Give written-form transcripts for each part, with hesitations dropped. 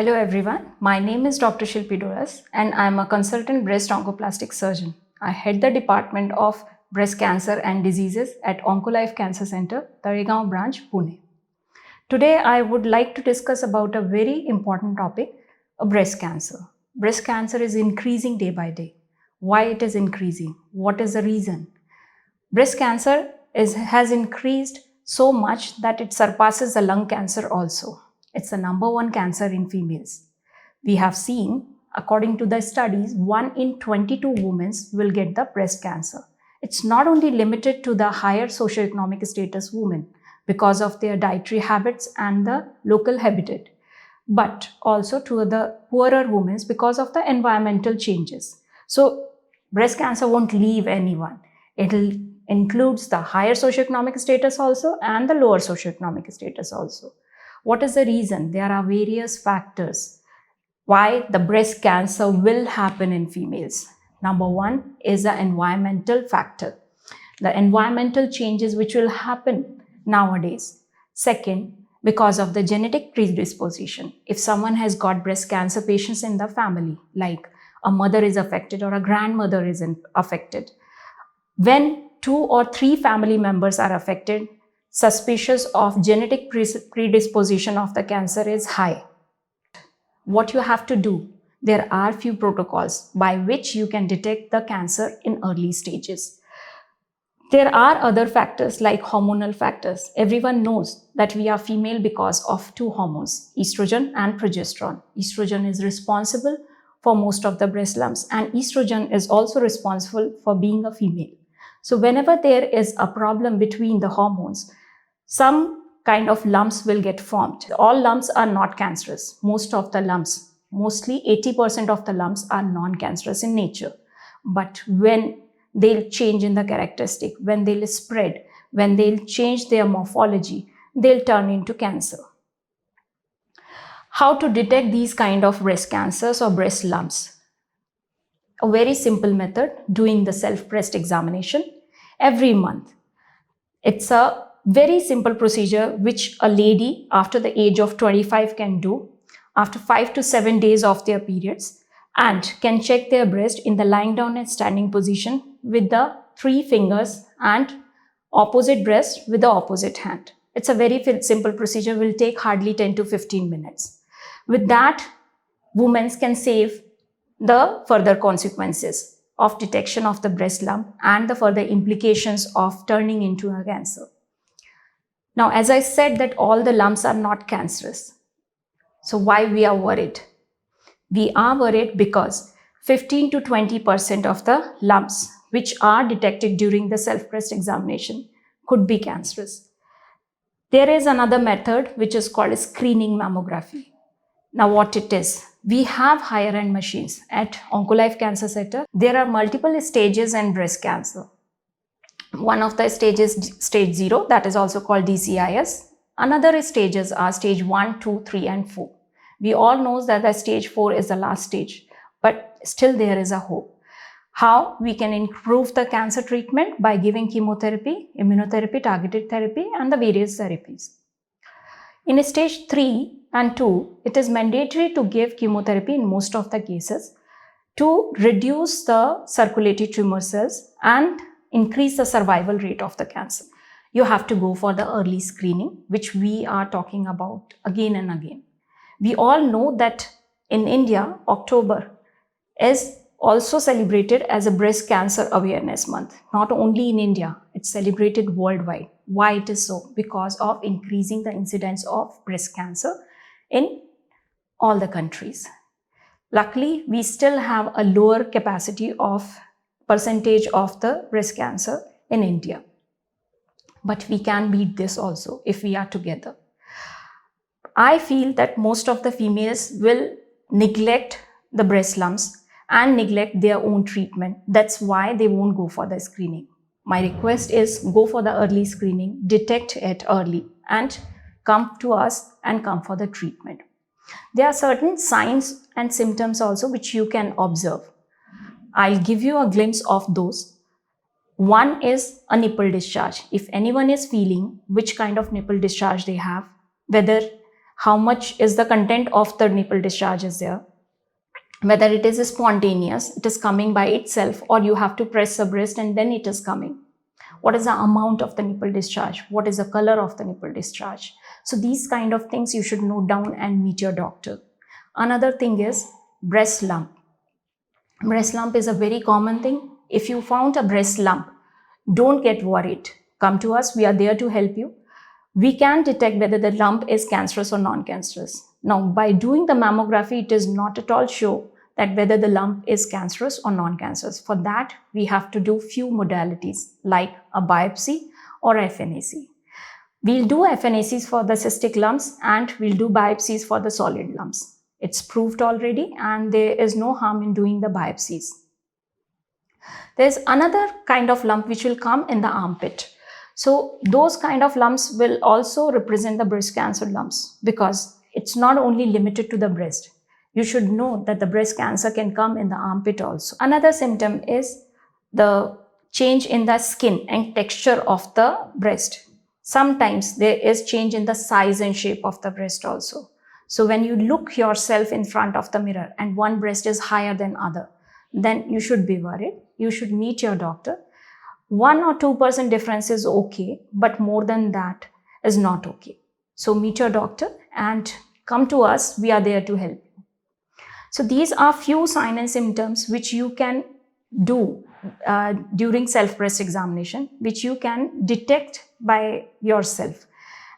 Hello everyone, my name is Dr. Shilpy Dolas and I am a consultant breast oncoplastic surgeon. I head the Department of Breast Cancer and Diseases at Onco-life Cancer Centre, Talegaon branch, Pune. Today I would like to discuss about a very important topic, breast cancer. Breast cancer is increasing day by day. Why it is increasing? What is the reason? Breast cancer has increased so much that it surpasses the lung cancer also. It's the number one cancer in females. We have seen, according to the studies, 1 in 22 women will get the breast cancer. It's not only limited to the higher socioeconomic status women because of their dietary habits and the local habitat, but also to the poorer women because of the environmental changes. So breast cancer won't leave anyone. It'll includes the higher socioeconomic status also and the lower socioeconomic status also. What is the reason? There are various factors why the breast cancer will happen in females. Number one is the environmental factor. The environmental changes which will happen nowadays. Second, because of the genetic predisposition. If someone has got breast cancer patients in the family, like a mother is affected or a grandmother is affected, when 2 or 3 family members are affected, suspicious of genetic predisposition of the cancer is high. What you have to do, there are few protocols by which you can detect the cancer in early stages. There are other factors like hormonal factors. Everyone knows that we are female because of 2 hormones, estrogen and progesterone. Estrogen is responsible for most of the breast lumps and estrogen is also responsible for being a female. So whenever there is a problem between the hormones, some kind of lumps will get formed. All lumps are not cancerous. Most of the lumps, mostly 80% of the lumps are non-cancerous in nature. But when they'll change in the characteristic, when they'll spread, when they'll change their morphology, they'll turn into cancer. How to detect these kind of breast cancers or breast lumps? A very simple method, doing the self-breast examination every month. It's a very simple procedure which a lady after the age of 25 can do after 5 to 7 days of their periods and can check their breast in the lying down and standing position with the 3 fingers and opposite breast with the opposite hand. It's a very simple procedure, will take hardly 10 to 15 minutes. With that, women can save the further consequences of detection of the breast lump and the further implications of turning into a cancer. Now, as I said that all the lumps are not cancerous. So why we are worried? We are worried because 15 to 20% of the lumps which are detected during the self-breast examination could be cancerous. There is another method which is called screening mammography. Now what it is? We have higher end machines at Onco-life Cancer Centre. There are multiple stages in breast cancer. One of the stages is stage 0, that is also called DCIS. Another stages are stage 1, 2, 3 and 4. We all know that the stage 4 is the last stage, but still there is a hope. How we can improve the cancer treatment? By giving chemotherapy, immunotherapy, targeted therapy and the various therapies. In stage 3 and 2, it is mandatory to give chemotherapy in most of the cases to reduce the circulatory tumor cells and increase the survival rate of the cancer. You have to go for the early screening, which we are talking about again and again. We all know that in India, October is also celebrated as a breast cancer awareness month. Not only in India, it's celebrated worldwide. Why it is so? Because of increasing the incidence of breast cancer in all the countries. Luckily, we still have a lower capacity of percentage of the breast cancer in India. But we can beat this also if we are together. I feel that most of the females will neglect the breast lumps and neglect their own treatment. That's why they won't go for the screening. My request is go for the early screening, detect it early and come to us and come for the treatment. There are certain signs and symptoms also which you can observe. I'll give you a glimpse of those. One is a nipple discharge. If anyone is feeling which kind of nipple discharge they have, whether how much is the content of the nipple discharge is there, whether it is spontaneous, it is coming by itself, or you have to press the breast and then it is coming. What is the amount of the nipple discharge? What is the color of the nipple discharge? So these kind of things you should note down and meet your doctor. Another thing is breast lump. Breast lump is a very common thing. If you found a breast lump, don't get worried. Come to us, we are there to help you. We can detect whether the lump is cancerous or non-cancerous. Now, by doing the mammography, it is not at all sure that whether the lump is cancerous or non-cancerous. For that, we have to do few modalities like a biopsy or FNAC. We'll do FNACs for the cystic lumps and we'll do biopsies for the solid lumps. It's proved already and there is no harm in doing the biopsies. There's another kind of lump which will come in the armpit. So those kind of lumps will also represent the breast cancer lumps because it's not only limited to the breast. You should know that the breast cancer can come in the armpit also. Another symptom is the change in the skin and texture of the breast. Sometimes there is change in the size and shape of the breast also. So when you look yourself in front of the mirror and one breast is higher than other, then you should be worried. You should meet your doctor. 1 or 2% difference is okay, but more than that is not okay. So meet your doctor and come to us. We are there to help you. So these are few signs and symptoms which you can do during self-breast examination, which you can detect by yourself.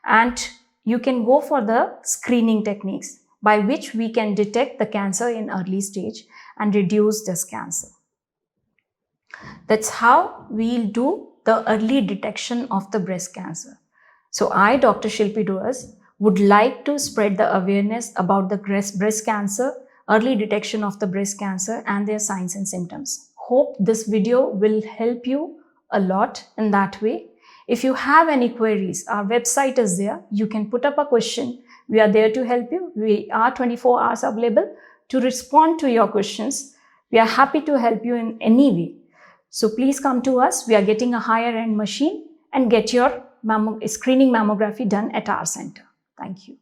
And you can go for the screening techniques by which we can detect the cancer in early stage and reduce this cancer. That's how we'll do the early detection of the breast cancer. So I, Dr. Shilpy Dolas, would like to spread the awareness about the breast cancer, early detection of the breast cancer and their signs and symptoms. Hope this video will help you a lot in that way. If you have any queries, our website is there. You can put up a question. We are there to help you. We are 24 hours available to respond to your questions. We are happy to help you in any way. So please come to us. We are getting a higher end machine and get your screening mammography done at our center. Thank you.